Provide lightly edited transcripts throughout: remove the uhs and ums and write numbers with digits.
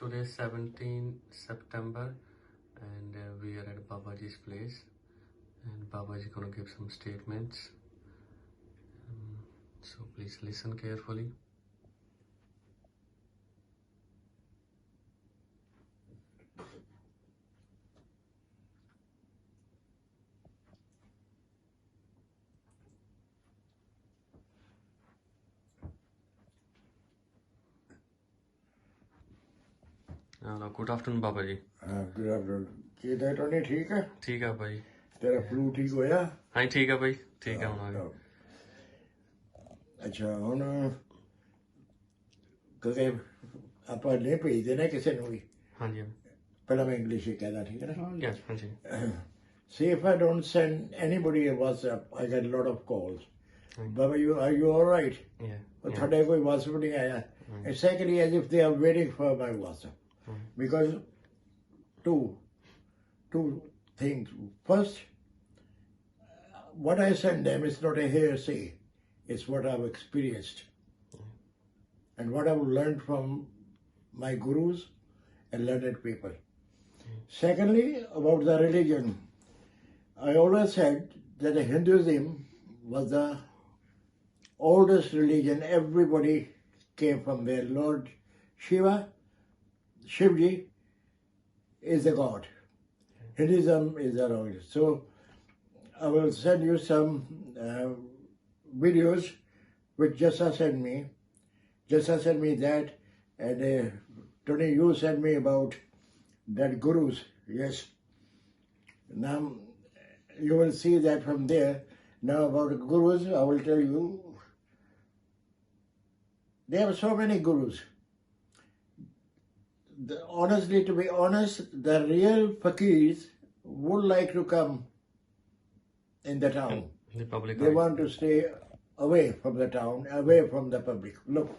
Today is 17 September and we are at Babaji's place and Babaji gonna give some statements. So please listen carefully. Good afternoon Babaji. Good afternoon. ਕੀ ਤੇ Tony ਠੀਕ ਹੈ? ठीक है भाई. ਤੇਰਾ flu ਠੀਕ ਹੋਇਆ? हाँ ठीक है भाई. ठीक है ਹੁਣ ਅੱਛਾ ਹੁਣ ਕਿਉਂਕਿ ਆਪਾਂ ਨਹੀਂ ਭੇਜਦੇ ਨਾ ਕਿਸੇ ਨੂੰ ਵੀ. ਹਾਂਜੀ. ਪਹਿਲਾਂ ਮੈਂ ਇੰਗਲਿਸ਼ ਹੀ ਕਹਿੰਦਾ ਠੀਕ ਹੈ ਨਾ? Yes, ਹਾਂਜੀ. See, if I don't send anybody a WhatsApp, I get a lot of calls. Baba, are you all right? Yeah. ਤੁਹਾਡੇ ਕੋਈ WhatsApp ਨਹੀਂ ਆਇਆ? And secondly, as if they are waiting for my WhatsApp. Because two things. First, what I send them is not a hearsay. It's what I've experienced. And what I've learned from my gurus and learned people. Secondly, about the religion. I always said that Hinduism was the oldest religion. Everybody came from there. Lord Shiva, Shivji is a god. Hinduism is the oldest. So I will send you some videos which Jessa sent me. Jessa sent me that, and Tony, you sent me about that gurus. Yes. Now you will see that from there. Now about gurus, I will tell you. There are so many gurus. Honestly, to be honest, the real fakirs would like to come in the town. The public. They want to stay away from the town, away from the public. Look,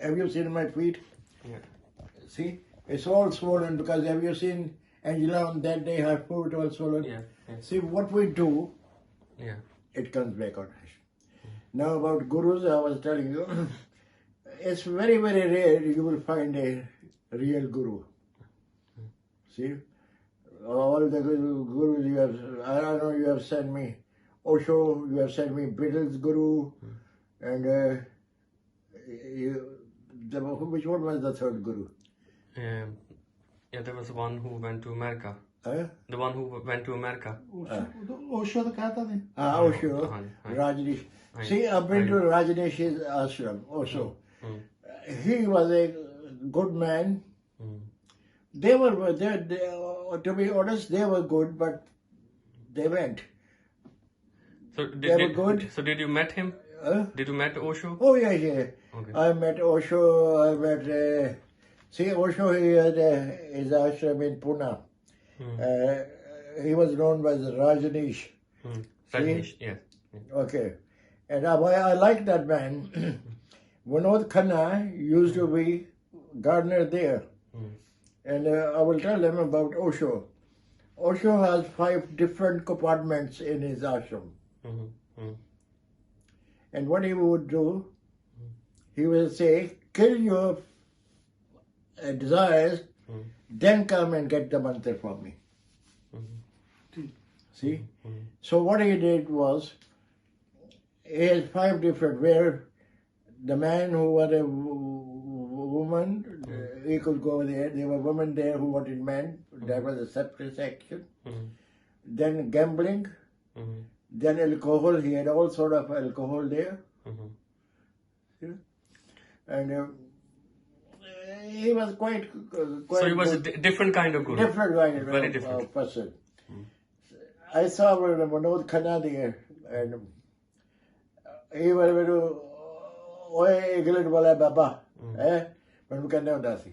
have you seen my feet? Yeah. See, it's all swollen because have you seen Angela on that day, her foot all swollen? Yeah. Yeah. See, what we do, Yeah. it comes back on us. Now about gurus, I was telling you, it's very, very rare you will find a real guru. See, all the gurus you have, I don't know, you have sent me Osho, you have sent me Beatles guru, and which one was the third guru? Yeah, there was one who went to America. Huh? The one who went to America. Osho the kata ne? Osho, Hi. Rajneesh. See, I've been to Rajneesh's ashram also. He was a good man. They were, to be honest, they were good, but they went. So They were good. So did you met him? Did you met Osho? Oh, yeah. Okay. I met Osho, I met, see, Osho, he had his ashram in Pune. He was known as Rajneesh. Rajneesh, yes. Okay. And I like that man. Vinod Khanna used to be gardener there. And I will tell them about Osho. Osho has 5 different compartments in his ashram. And what he would do, he will say, kill your desires, then come and get the mantra from me. See? So what he did was, he has 5 different, where the man who was a woman, he could go there. There were women there who wanted men. That was a separate section. Then gambling. Then alcohol. He had all sort of alcohol there. And he was quite So he was a different kind of guru. different kind of Very different. person. I saw Vinod Khanna there, and he was very, ਓਏ England ਵਾਲਾ ਬਾਬਾ ਹੈ ਮੈਨੂੰ ਕਹਿੰਦਾ ਹੁੰਦਾ ਸੀ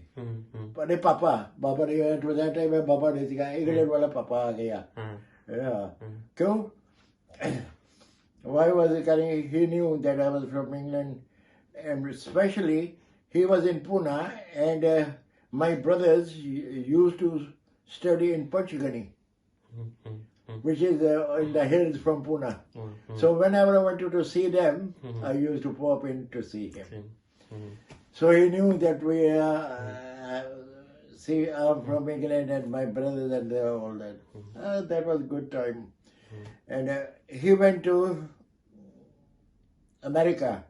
ਪਰ ਇਹ ਬਾਬਾ ਨੇ at that time ਬਾਬਾ ਨਹੀਂ ਸੀਗਾ ਇੰਗਲੈਂਡ ਵਾਲਾ ਪਾਪਾ ਆ ਗਿਆ ਕਿਉਂ why was he coming? He knew that I was from England, and especially he was in Pune, and my brothers used to study in Panchgani, which is in the hills from Pune. So whenever I wanted to see them, I used to pop in to see him. So he knew that we See, I'm from England and my brothers and all that. That was good time. And he went to America.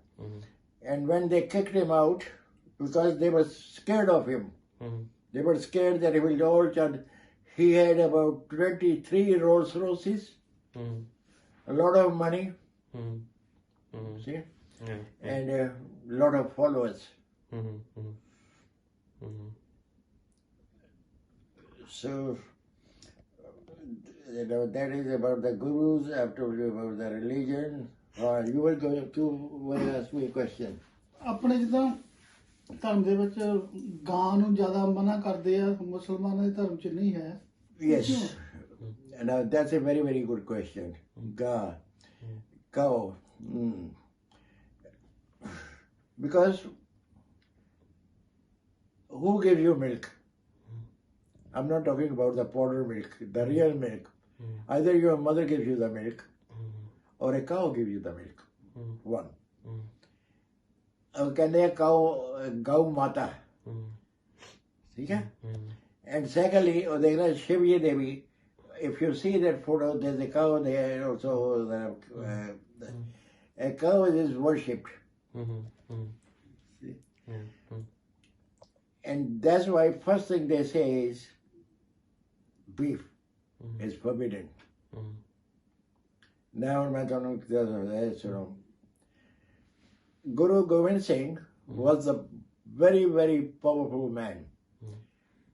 And when they kicked him out, because they were scared of him, they were scared that he will all and he had about 23 Rolls Royces, a lot of money, see, and a lot of followers. So, that is about the gurus. I've told you about the religion. You were going to ask me a question. ਆਪਣੇ ਜਿੱਦਾਂ ਧਰਮ ਦੇ ਵਿੱਚ ਗਾਂ ਨੂੰ ਜ਼ਿਆਦਾ ਮਨਾ ਕਰਦੇ ਆ, ਮੁਸਲਮਾਨਾਂ ਦੇ ਧਰਮ 'ਚ ਨਹੀਂ ਹੈ। Yes. Now that's a very, very good question. Cow. Because who gives you milk? I'm not talking about the powder milk, the real milk. Either your mother gives you the milk or a cow gives you the milk. One. Can they cow mata? See? And secondly, Shivya Devi, if you see that photo, there's a cow there also. A cow is worshipped. See? And that's why first thing they say is beef is forbidden. Now, that's wrong. Guru Gobind Singh was a very, very powerful man.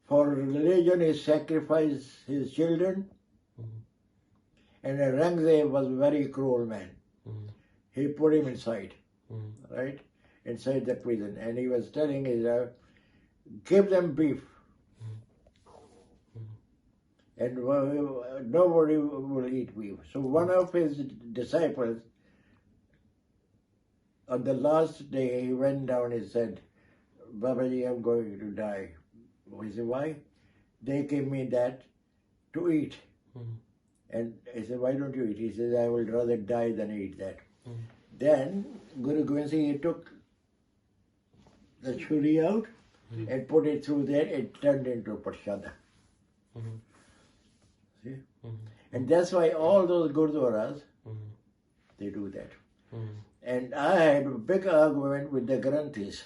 For religion, he sacrificed his children, and Aurangzeb was a very cruel man. He put him inside, right, inside the prison, and he was telling Israel, give them beef, and nobody will eat beef. So one of his disciples, on the last day, he went down and said, Babaji, I'm going to die. He said, why? They gave me that to eat. And I said, why don't you eat? He says, I would rather die than eat that. Then Guru Gobind Singh, he took the churi out and put it through there. It turned into prasada. See? And that's why all those gurdwaras, they do that. And I had a big argument with the Granthis.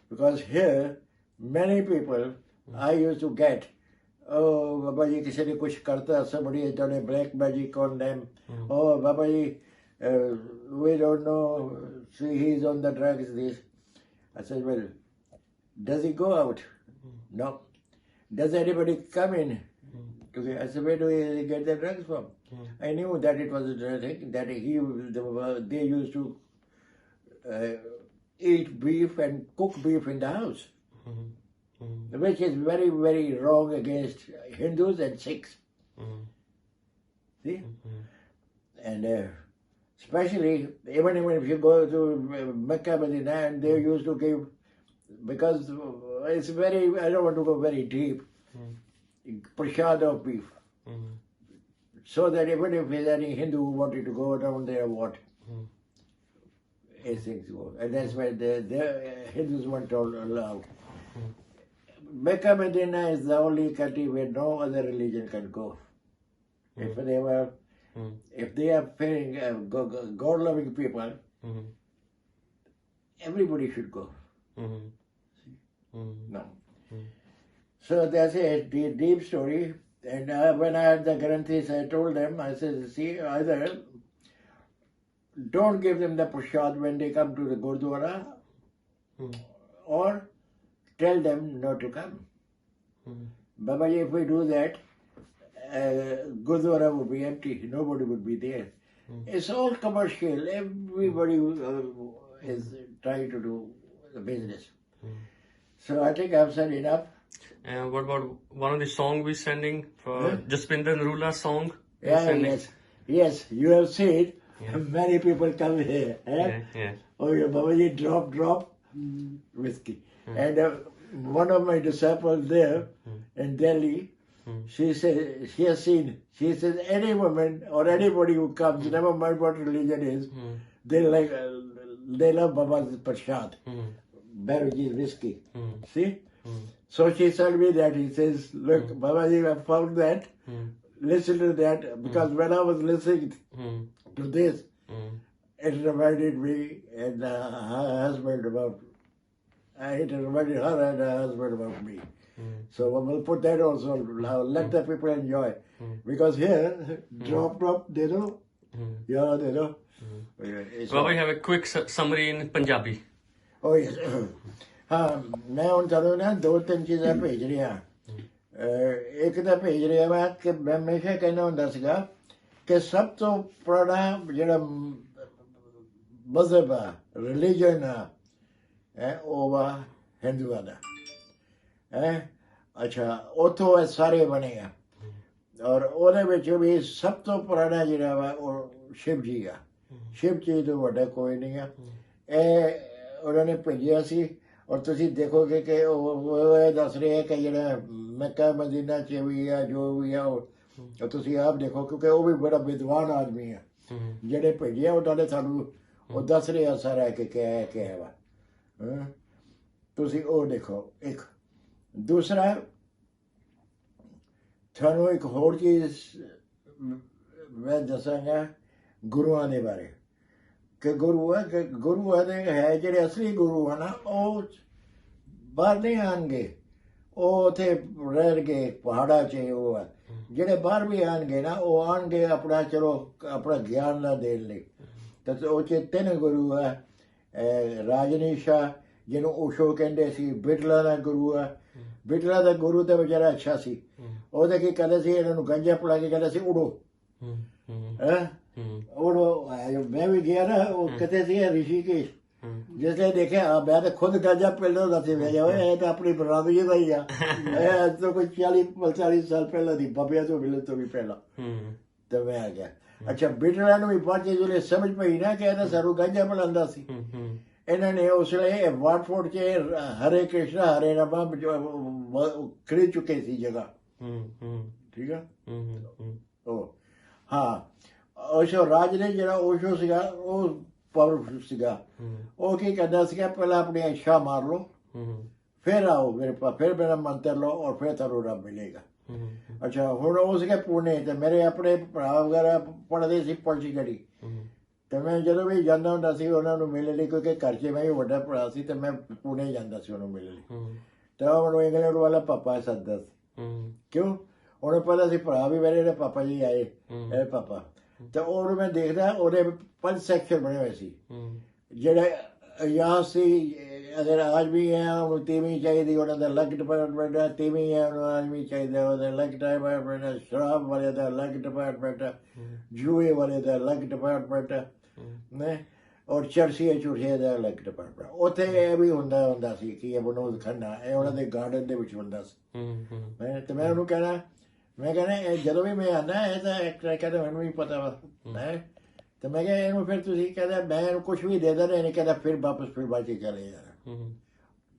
Because here, many people, I used to get, oh, Babaji, kisi ne kuch karta, somebody has done a black magic on them. Oh, Babaji, we don't know, see, he's on the drugs, this. I said, well, does he go out? No. Does anybody come in? I said, where do they get the drugs from? I knew that it was a thing, that they used to eat beef and cook beef in the house, which is very, very wrong against Hindus and Sikhs. See? And especially, even if you go to Mecca, Medina, and they used to give, because it's very, I don't want to go very deep, prasad of beef. So that even if there's any Hindu who wanted to go down there, what? Things go. And that's why the Hindus weren't allowed. Mecca, Medina is the only country where no other religion can go. If they are paying God-loving people, everybody should go. No. So that's a deep story. And when I had the Granthis, I told them, I said, see, either don't give them the prasad when they come to the Gurdwara, or tell them not to come. Babaji, if we do that, Gurdwara would be empty, nobody would be there. It's all commercial, everybody is trying to do the business. So I think I've said enough. And what about one of the songs we're sending for Jaspinder Narula song? Yes, you have seen many people come here. Oh, your Babaji, drop whiskey. And one of my disciples there in Delhi, she says any woman or anybody who comes, never mind what religion is, they love Baba's prasad, Babaji's whiskey. See? So she said me that, he says, look, Babaji, I found that, listen to that, because when I was listening to this, it reminded me and her husband about, it reminded her and her husband about me. So we'll put that also, let the people enjoy. Because here, drop, they know, yeah, they know. It's Baba, you have a quick summary in Punjabi. Oh yes. ਹਾਂ ਮੈਂ ਹੁਣ ਤੁਹਾਨੂੰ ਨਾ 2-3 ਚੀਜ਼ਾਂ ਭੇਜ ਰਿਹਾ। ਇੱਕ ਤਾਂ ਭੇਜ ਰਿਹਾ ਮੈਂ ਕਿ ਮੈਂ ਹਮੇਸ਼ਾ ਕਹਿੰਦਾ ਹੁੰਦਾ ਸੀਗਾ ਕਿ ਸਭ ਤੋਂ ਪੁਰਾਣਾ ਜਿਹੜਾ ਮਜ਼ਹਬ ਆ, ਰਿਲੀਜਨ ਆ, ਉਹ ਵਾ ਹਿੰਦੂਆਂ ਦਾ। ਅੱਛਾ, ਉੱਥੋਂ ਇਹ ਸਾਰੇ ਬਣੇ ਆ ਔਰ ਉਹਦੇ ਵਿੱਚ ਵੀ ਸਭ ਤੋਂ ਪੁਰਾਣਾ ਜਿਹੜਾ ਵਾ ਉਹ ਸ਼ਿਵ ਜੀ ਆ। ਸ਼ਿਵ ਜੀ ਤੋਂ ਵੱਡਾ ਕੋਈ ਨਹੀਂ ਆ। ਇਹ ਉਹਨਾਂ ਨੇ ਭੇਜਿਆ ਸੀ ਔਰ ਤੁਸੀਂ ਦੇਖੋਗੇ ਕਿ ਉਹ ਇਹ ਦੱਸ ਰਹੇ ਹੈ ਕਿ ਜਿਹੜਾ ਮੱਕਾ ਮਦੀਨਾ 'ਚ ਵੀ ਆ ਜੋ ਵੀ ਆ ਉਹ ਤੁਸੀਂ ਆਪ ਦੇਖੋ, ਕਿਉਂਕਿ ਉਹ ਵੀ ਬੜਾ ਵਿਦਵਾਨ ਆਦਮੀ ਆ। ਜਿਹੜੇ ਭੇਜਿਆ ਉਹਨਾਂ ਨੇ ਸਾਨੂੰ ਉਹ ਦੱਸ ਰਿਹਾ ਸਾਰਾ ਕਿ ਕਿਆ ਵਾ। ਤੁਸੀਂ ਉਹ ਦੇਖੋ। ਇੱਕ ਦੂਸਰਾ ਤੁਹਾਨੂੰ ਇੱਕ ਹੋਰ ਚੀਜ਼ ਮੈਂ ਦੱਸਾਂਗਾ ਗੁਰੂਆਂ ਦੇ ਬਾਰੇ ਕਿ ਗੁਰੂ ਹੈ ਜਿਹੜੇ ਅਸਲੀ ਗੁਰੂ ਆ ਨਾ, ਉਹ ਬਾਹਰ ਨਹੀਂ ਆਉਣਗੇ, ਉਹ ਉੱਥੇ ਰਹਿਣਗੇ ਪਹਾੜਾਂ 'ਚ। ਉਹ ਆ ਜਿਹੜੇ ਬਾਹਰ ਵੀ ਆਉਣਗੇ ਨਾ, ਉਹ ਆਉਣਗੇ ਆਪਣਾ ਚਲੋ ਆਪਣਾ ਗਿਆਨ ਨਾ ਦੇਣ ਲਈ। ਤਾਂ ਉਹ 'ਚ 3 ਗੁਰੂ ਆ। ਰਾਜਨੀਸ਼ਾ ਜਿਹਨੂੰ ਓਸ਼ੋ ਕਹਿੰਦੇ ਸੀ, ਬਿਟਲਾ ਦਾ ਗੁਰੂ ਆ। ਬਿਟਲਾ ਦਾ ਗੁਰੂ ਤਾਂ ਵਿਚਾਰਾ ਅੱਛਾ ਸੀ। ਉਹਦੇ ਕੀ ਕਹਿੰਦੇ ਸੀ, ਇਹਨਾਂ ਨੂੰ ਗੰਜਾ ਪਿਲਾ ਕੇ ਕਹਿੰਦਾ ਸੀ ਉਡੋ। ਉਡੋ ਮੈਂ ਵੀ ਗਿਆ ਨਾ, ਉਹ ਕਿਤੇ ਸੀ ਰਿਸ਼ੀਕੇਸ਼। ਜਿਸਲੇ ਦੇਖਿਆ ਮੈਂ ਤਾਂ ਖੁਦ ਗੰਜਾ ਪਿਲਦਾ ਹੁੰਦਾ ਸੀ। ਮੈਂ ਕਿਹਾ ਇਹ ਤਾਂ ਆਪਣੀ ਬਰਾਦਰੀ ਦਾ ਹੀ ਆ। ਇਹ ਅੱਜ ਤੋਂ ਕੋਈ 40 ਸਾਲ ਪਹਿਲਾਂ ਦੀ, ਬਾਬਿਆਂ ਤੋਂ ਮਿਲਣ ਤੋਂ ਵੀ ਪਹਿਲਾਂ। ਤੇ ਮੈਂ ਆ ਗਿਆ। ਅੱਛਾ, ਬਿਟਲਾ ਨੂੰ ਵੀ ਬਾਅਦ ਜਿਹੜੇ ਸਮਝ ਪਈ ਨਾ ਕਿ ਇਹਦਾ ਸਾਨੂੰ ਗੰਜਾ ਪਿਲਾਉਂਦਾ ਸੀ, ਇਹਨਾਂ ਨੇ ਉਸ ਵੇਲੇ ਵਾਟਫੋਰਡ 'ਚ ਹਰੇ ਕ੍ਰਿਸ਼ਨਾ ਹਰੇ ਰਾਮਾ ਖਰੀਦ ਚੁੱਕੇ ਸੀ ਜਗ੍ਹਾ। ਠੀਕ ਆ। ਉਹ ਹਾਂ, ਓਸ਼ੋ ਰਾਜ ਨੇ ਜਿਹੜਾ ਓਸ਼ੋ ਸੀਗਾ ਉਹ ਪਾਵਰਫੁਲ ਸੀਗਾ। ਉਹ ਕੀ ਕਹਿੰਦਾ ਸੀਗਾ, ਪਹਿਲਾਂ ਆਪਣੀ ਇੱਛਾ ਮਾਰ ਲਓ, ਫਿਰ ਆਓ ਮੇਰੇ ਪਾਸ, ਫਿਰ ਮੇਰਾ ਮੰਤਰ ਲਓ ਔਰ ਫਿਰ ਤੁਹਾਨੂੰ ਰੱਬ ਮਿਲੇਗਾ। ਅੱਛਾ, ਹੁਣ ਉਹ ਸੀਗਾ ਪੁਣੇ ਤੇ ਮੇਰੇ ਆਪਣੇ ਭਰਾ ਵਗੈਰਾ ਪੜ੍ਹਦੇ ਸੀ ਪੋਲੀਟੀਕਲੀ। ਤੇ ਮੈਂ ਜਦੋਂ ਵੀ ਜਾਂਦਾ ਹੁੰਦਾ ਸੀ ਉਹਨਾਂ ਨੂੰ ਮਿਲਣ ਲਈ, ਕਿਉਂਕਿ ਘਰ 'ਚ ਮੈਂ ਵੀ ਵੱਡਾ ਭਰਾ ਸੀ ਤੇ ਮੈਂ ਪੁਣੇ ਜਾਂਦਾ ਸੀ ਉਹਨੂੰ ਮਿਲਣ ਲਈ। ਤੇ ਉਹ ਮੈਨੂੰ ਇੰਗਲੈਂਡ ਵਾਲਾ ਪਾਪਾ ਸੱਦਦਾ ਸੀ। ਕਿਉਂ? ਉਹਨੂੰ ਪਤਾ ਸੀ ਭਰਾ ਵੀ ਮੇਰੇ ਨੇ ਪਾਪਾ ਜੀ ਆਏ, ਇਹ ਪਾਪਾ। ਤੇ ਉਹਨੂੰ ਮੈਂ ਦੇਖਦਾ, ਉਹਦੇ 5 ਸੈਕਸ਼ਨ ਬਣੇ ਹੋਏ ਸੀ। ਜਿਹੜੇ ਯਾਦ ਸੀ, ਅਗਰ ਅੱਜ ਵੀ ਹੈ ਉਹਨੂੰ ਤੀਵੀਂ ਚਾਹੀਦੀ, ਉਹਨਾਂ ਦਾ ਅਲੱਗ ਡਿਪਾਰਟਮੈਂਟ ਹੈ। ਤੀਵੀਂ ਹੈ ਉਹਨੂੰ ਅੱਜ ਵੀ ਚਾਹੀਦਾ, ਉਹਦਾ ਅਲੱਗ ਡਿਪਾਰਟਮੈਂਟ ਹੈ। ਸ਼ਰਾਬ ਵਾਲੇ ਦਾ ਅਲੱਗ ਡਿਪਾਰਟਮੈਂਟ ਹੈ। ਜੂਏ ਵਾਲੇ ਦਾ ਅਲੱਗ ਡਿਪਾਰਟਮੈਂਟ ਹੈ। ਔਰ ਚਰਸੀਏ ਚੁਰਸੀਏ ਦਾ ਅਲੱਗ ਡਿਪਾਰਟਮੈਂਟ। ਉੱਥੇ ਇਹ ਵੀ ਹੁੰਦਾ ਸੀ ਕਿ ਇਹ ਬਨੋਦ ਖੰਨਾ ਇਹ ਉਹਨਾਂ ਦੇ ਗਾਰਡਨ ਦੇ ਵਿੱਚ ਹੁੰਦਾ ਸੀ। ਤੇ ਮੈਂ ਉਹਨੂੰ ਕਹਿਣਾ, ਮੈਂ ਕਹਿੰਦਾ ਇਹ ਜਦੋਂ ਵੀ ਮੈਂ ਆਉਂਦਾ ਇਹ ਤਾਂ ਇੱਕ ਕਹਿੰਦਾ ਮੈਨੂੰ ਵੀ ਪਤਾ ਵਾ। ਤੇ ਮੈਂ ਕਿਹਾ ਇਹਨੂੰ ਫਿਰ ਤੁਸੀਂ ਕਹਿੰਦਾ ਮੈਂ ਇਹਨੂੰ ਕੁਛ ਵੀ ਦੇ ਦੇਣਾ, ਇਹਨੇ ਕਹਿੰਦਾ ਫਿਰ ਵਾਪਸ ਫਿਰ ਬਾਅਦ 'ਚ ਚਲੇ ਜਾਣਾ।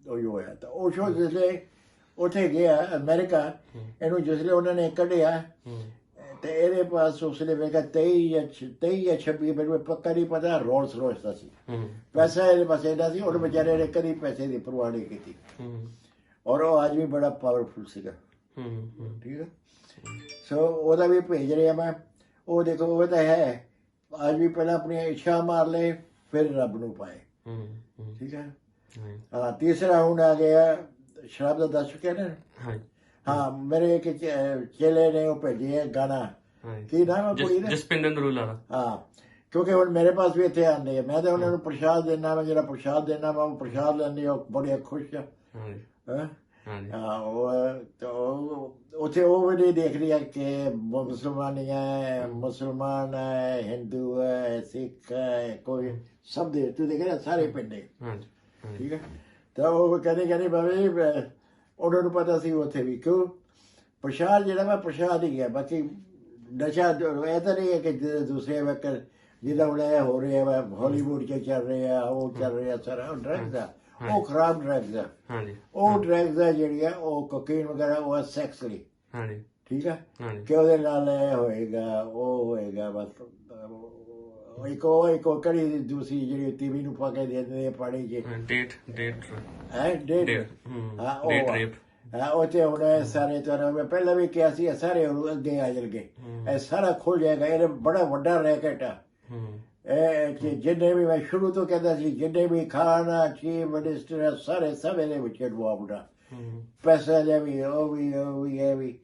ਉਹੀ ਹੋਇਆ। ਤਾਂ ਉਹ ਸ਼ੋ ਜਿਸਲੇ ਉੱਥੇ ਗਿਆ ਅਮਰੀਕਾ, ਇਹਨੂੰ ਜਿਸਲੇ ਉਹਨਾਂ ਨੇ ਕੱਢਿਆ ਤੇ ਇਹਦੇ ਪਾਸ ਉਸਲੇ ਵੇਖਿਆ 23 ਜਾਂ 26, ਮੈਨੂੰ ਪੱਕਾ ਨਹੀਂ ਪਤਾ, ਰੋਲਸ ਰੋਇਸ ਦਾ ਸੀ ਪੈਸਾ ਇਹਦੇ ਪਾਸ ਇਹਦਾ ਸੀ। ਉਹਨੇ ਵਿਚਾਰੇ ਨੇ ਕਦੀ ਪੈਸੇ ਦੀ ਪਰਵਾਹ ਨਹੀਂ ਕੀਤੀ ਔਰ ਉਹ ਅੱਜ ਵੀ ਬੜਾ ਪਾਵਰਫੁਲ ਸੀਗਾ। ਠੀਕ ਹੈ। ਸੋ ਉਹਦਾ ਵੀ ਭੇਜ ਰਿਹਾ ਮੈਂ। ਉਹ ਦੇਖੋ ਉਹ ਤਾਂ ਹੈ ਅੱਜ ਵੀ ਪਹਿਲਾਂ ਆਪਣੀ ਇੱਛਾ ਮਾਰ ਲਏ ਫਿਰ ਰੱਬ ਨੂੰ ਪਾਏ। ਠੀਕ ਹੈ। ਹਾਂ, ਤੀਸਰਾ ਹੁਣ ਆ ਗਿਆ ਸ਼ਰਾਬ ਦਾ ਦੱਸ ਚੁੱਕਿਆ ਨਾ। ਹਾਂ, ਮੇਰੇ ਇੱਕ ਚੇਲੇ ਨੇ ਉਹ ਭੇਜਿਆ ਗਾਣਾ, ਕੀ ਨਾਮ ਹੈ ਕੁੜੀ ਦਾ? ਜਸਪਿੰਦਰ ਨਰੂਲਾ। ਹਾਂ, ਕਿਉਂਕਿ ਹੁਣ ਮੇਰੇ ਪਾਸ ਵੀ ਇੱਥੇ ਆਉਂਦੇ ਆ, ਮੈਂ ਤਾਂ ਉਹਨਾਂ ਨੂੰ ਪ੍ਰਸ਼ਾਦ ਦੇਣਾ ਵਾ। ਜਿਹੜਾ ਪ੍ਰਸ਼ਾਦ ਦੇਣਾ ਵਾ ਉਹ ਪ੍ਰਸ਼ਾਦ ਲੈਂਦੇ, ਉਹ ਬੜੇ ਖੁਸ਼ ਆ। ਹਾਂ, ਉੱਥੇ ਉਹ ਵੀ ਨਹੀਂ ਦੇਖ ਰਹੀ ਕਿ ਮੁਸਲਮਾਨ ਹੈ, ਹਿੰਦੂ ਹੈ, ਸਿੱਖ ਹੈ, ਕੋਈ ਸਭ ਦੇ ਤੂੰ ਦੇਖ ਰਿਹਾ ਸਾਰੇ ਪਿੰਡ। ਠੀਕ ਹੈ। ਤਾਂ ਉਹ ਕਹਿੰਦੇ ਬਾਬੇ ਉਹਨਾਂ ਨੂੰ ਪਤਾ ਸੀ ਉੱਥੇ ਵੀ, ਕਿਉਂ ਪ੍ਰਸ਼ਾਦ ਜਿਹੜਾ ਵਾ ਪ੍ਰਸ਼ਾਦ ਹੀ ਗਿਆ। ਬਾਕੀ ਨਸ਼ਾ ਇਹ ਤਾਂ ਨਹੀਂ ਹੈ ਕਿ ਦੂਸਰੇ ਵਕਤ ਜਿੱਦਾਂ ਹੁਣ ਇਹ ਹੋ ਰਿਹਾ ਵਾ ਹਾਲੀਵੁੱਡ 'ਚ ਚੱਲ ਰਿਹਾ, ਉਹ ਚੱਲ ਰਿਹਾ ਸਾਰਾ ਡਰੱਗਸ ਆ, ਉਹ ਖਰਾਬ ਡਰੱਗਸ ਆ। ਉਹ ਡਰੱਗਸ ਆ ਜਿਹੜੀ ਆ ਉਹ ਕੋਕੇਨ ਵਗੈਰਾ, ਉਹ ਸੈਕਸ ਲਈ। ਠੀਕ ਆ, ਕਿ ਉਹਦੇ ਨਾਲ ਇਹ ਹੋਏਗਾ ਉਹ ਹੋਏਗਾ, ਬਸ ਇੱਕ ਉਹ ਕੜੀ ਦੂਸਰੀ ਜਿਹੜੀ ਟੀਵੀ ਨੂੰ ਪਾ ਕੇ ਦੇ ਦਿੰਦੇ ਆ ਪਾਣੀ 'ਚ डेट ਹੈ ਡੇਟ ਹਾਂ ਉਹ डेट ਆ। रेप ਹਾਂ ਉਹ ਤੇ ਹੁਣ ਇਹ ਸਾਰੇ ਤੁਹਾਨੂੰ ਮੈਂ ਪਹਿਲਾਂ ਵੀ ਕਿਹਾ ਸੀ ਇਹ ਸਾਰੇ ਹੁਣ ਅੱਗੇ ਆ ਜਾਣਗੇ ਇਹ ਸਾਰਾ ਖੁੱਲ ਜਾਏਗਾ ਇਹ ਬੜਾ ਵੱਡਾ ਰੈਕਟ ਆ ਇਹ ਕਿ ਜਿੰਨੇ ਵੀ ਮੈਂ ਸ਼ੁਰੂ ਤੋਂ ਕਹਿੰਦਾ ਸੀ ਜਿੰਨੇ ਵੀ ਖਾਣਾ ਚੀਫ ਮਿਨਿਸਟਰ ਸਾਰੇ ਸਭ ਇਹਦੇ ਵਿੱਚ ਇਨਵੋਲਵਡ ਆ ਪੈਸਾ ਦਾ ਵੀ ਉਹ ਵੀ ਇਹ ਵੀ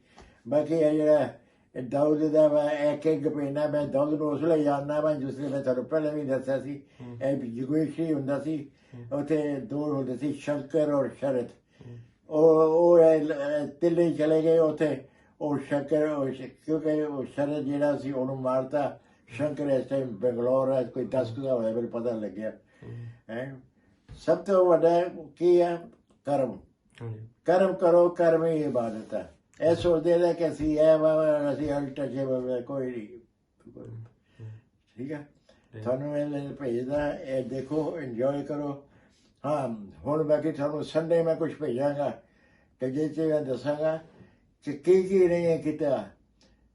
ਬਾਕੀ ਇਹ ਜਿਹੜਾ ਦਾਊਦ ਦਾ ਵਾ ਇੱਕ ਪੈਣਾ ਮੈਂ ਦਾਊਦ ਨੂੰ ਉਸ ਲਈ ਜਾਣਦਾ ਵਾ ਜਿਸ ਲਈ ਮੈਂ ਤੁਹਾਨੂੰ ਪਹਿਲਾਂ ਵੀ ਦੱਸਿਆ ਸੀ ਇਹ ਜੁਗੇਸ਼ੀ ਹੁੰਦਾ ਸੀ ਉੱਥੇ ਦੋ ਹੁੰਦੇ ਸੀ ਸ਼ੰਕਰ ਔਰ ਸ਼ਰਤ ਉਹ ਦਿੱਲੀ ਚਲੇ ਗਏ ਉੱਥੇ ਉਹ ਸ਼ੰਕਰ ਕਿਉਂਕਿ ਉਹ ਸ਼ਰਤ ਜਿਹੜਾ ਸੀ ਉਹਨੂੰ ਮਾਰਤਾ ਸ਼ੰਕਰ ਇਸ ਟਾਈਮ ਬੰਗਲੌਰ ਹੈ ਕੋਈ 10 ਕੁ ਹੋਇਆ ਮੈਨੂੰ ਪਤਾ ਲੱਗਿਆ ਹੈ ਸਭ ਤੋਂ ਵੱਡਾ ਕੀ ਹੈ ਕਰਮ ਕਰਮ ਕਰੋ ਕਰਮ ਹੀ ਇਬਾਦਤ ਹੈ ਇਹ ਸੋਚਦੇ ਨੇ ਕਿ ਅਸੀਂ ਇਹ ਅਸੀਂ ਅਨਟਚੇਬਲ ਕੋਈ ਨਹੀਂ ਠੀਕ ਹੈ ਤੁਹਾਨੂੰ ਇਹ ਭੇਜਦਾ ਇਹ ਦੇਖੋ ਇੰਜੋਏ ਕਰੋ ਹਾਂ ਹੁਣ ਬਾਕੀ ਤੁਹਾਨੂੰ ਸੰਡੇ ਮੈਂ ਕੁਝ ਭੇਜਾਂਗਾ ਕਿ ਜਿਸ 'ਚ ਮੈਂ ਦੱਸਾਂਗਾ ਕਿ ਕੀ ਨਹੀਂ ਕੀਤਾ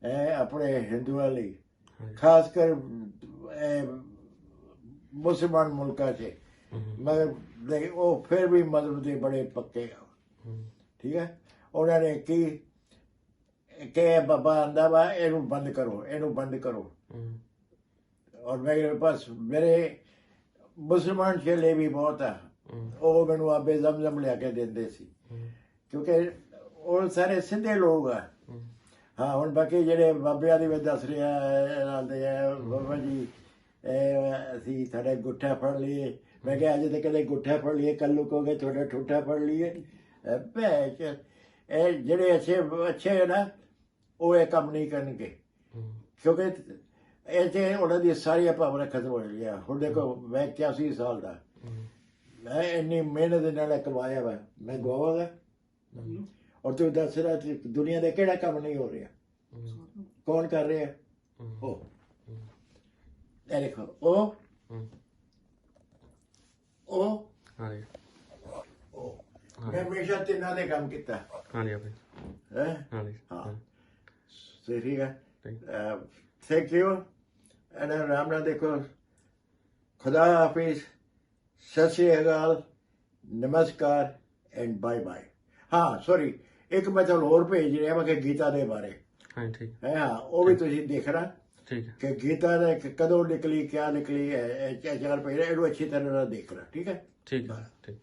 ਇਹ ਆਪਣੇ ਹਿੰਦੂਆਂ ਲਈ ਖਾਸ ਕਰ ਮੁਸਲਮਾਨ ਮੁਲਕਾਂ 'ਚ ਮਗਰ ਉਹ ਫਿਰ ਵੀ ਮਤਲਬ ਦੇ ਬੜੇ ਪੱਕੇ ਆ ਠੀਕ ਹੈ ਉਹਨਾਂ ਨੇ ਕੀ ਕਿ ਬਾਬਾ ਆਂਦਾ ਵਾ ਇਹਨੂੰ ਬੰਦ ਕਰੋ ਔਰ ਮੇਰੇ ਪਾਸ ਮੇਰੇ ਮੁਸਲਮਾਨ ਚੇਲੇ ਵੀ ਬਹੁਤ ਆ ਉਹ ਮੈਨੂੰ ਆਬੇ ਜ਼ਮਜ਼ਮ ਲਿਆ ਕੇ ਦਿੰਦੇ ਸੀ ਕਿਉਂਕਿ ਉਹ ਸਾਰੇ ਸਿੱਧੇ ਲੋਕ ਆ ਹਾਂ ਹੁਣ ਬਾਕੀ ਜਿਹੜੇ ਬਾਬਿਆਂ ਦੀ ਮੈਂ ਦੱਸ ਰਿਹਾ ਨਾਲਦੇ ਆ ਬਾਬਾ ਜੀ ਅਸੀਂ ਤੁਹਾਡਾ ਗੁੱਠਾ ਫੜ ਲਈਏ ਮੈਂ ਕਿਹਾ ਅੱਜ ਤਾਂ ਕਦੇ ਗੁੱਠਾ ਫੜ ਲਈਏ ਕੱਲ ਨੂੰ ਕਹੋਗੇ ਤੁਹਾਡਾ ਠੂਠਾ ਫੜ ਲਈਏ ਭੈਚ ਇਹ ਜਿਹੜੇ ਅੱਛੇ ਨਾ ਉਹ ਇਹ ਕੰਮ ਨਹੀਂ ਕਰਨਗੇ ਕਿਉਂਕਿ ਇਹ 'ਚ ਉਹਨਾਂ ਦੀ ਸਾਰੀਆਂ ਭਾਵਨਾ ਖਤਮ ਹੋ ਗਈਆਂ ਹੁਣ ਦੇਖੋ ਮੈਂ 81 ਸਾਲ ਦਾ ਮੈਂ ਇੰਨੀ ਮਿਹਨਤ ਨਾਲ ਕਮਾਇਆ ਵਾ ਮੈਂ ਗਵਾਵਾਂਗਾ ਔਰ ਤੂੰ ਦੱਸ ਰਿਹਾ ਦੁਨੀਆ ਦਾ ਕਿਹੜਾ ਕੰਮ ਨਹੀਂ ਹੋ ਰਿਹਾ ਕੌਣ ਕਰ ਰਿਹਾ ਉਹ ਇਹ ਦੇਖੋ ਉਹ ਮੈਂ ਹਮੇਸ਼ਾ ਤਿੰਨਾਂ ਦੇ ਕੰਮ ਕੀਤਾ ਹਾਂਜੀ ਆਪੇ ਹੈ ਹਾਂਜੀ ਹਾਂ ਠੀਕ ਹੈ ਥੈਂਕ ਯੂ ਇਹਨਾਂ ਰਾਮ ਨਾਲ ਦੇਖੋ ਖੁਦਾ ਹਾਫਿਜ਼ ਸਤਿ ਸ਼੍ਰੀ ਅਕਾਲ ਨਮਸਕਾਰ ਐਂਡ ਬਾਏ ਬਾਏ ਹਾਂ ਸੌਰੀ ਇੱਕ ਮੈਂ ਤੁਹਾਨੂੰ ਹੋਰ ਭੇਜ ਰਿਹਾ ਮੈਂ ਕਿ ਗੀਤਾ ਦੇ ਬਾਰੇ ਹਾਂ ਠੀਕ ਹੈ ਹਾਂ ਉਹ ਵੀ ਤੁਸੀਂ ਦੇਖਣਾ ਠੀਕ ਹੈ ਕਿ ਗੀਤਾ ਦਾ ਕਦੋਂ ਨਿਕਲੀ ਕਿਆ ਨਿਕਲੀ ਹੈ ਚਾਰ ਪਹਿਲੇ ਇਹਨੂੰ ਅੱਛੀ ਤਰ੍ਹਾਂ ਨਾਲ ਦੇਖਣਾ ਠੀਕ ਹੈ ਠੀਕ ਹੈ ਠੀਕ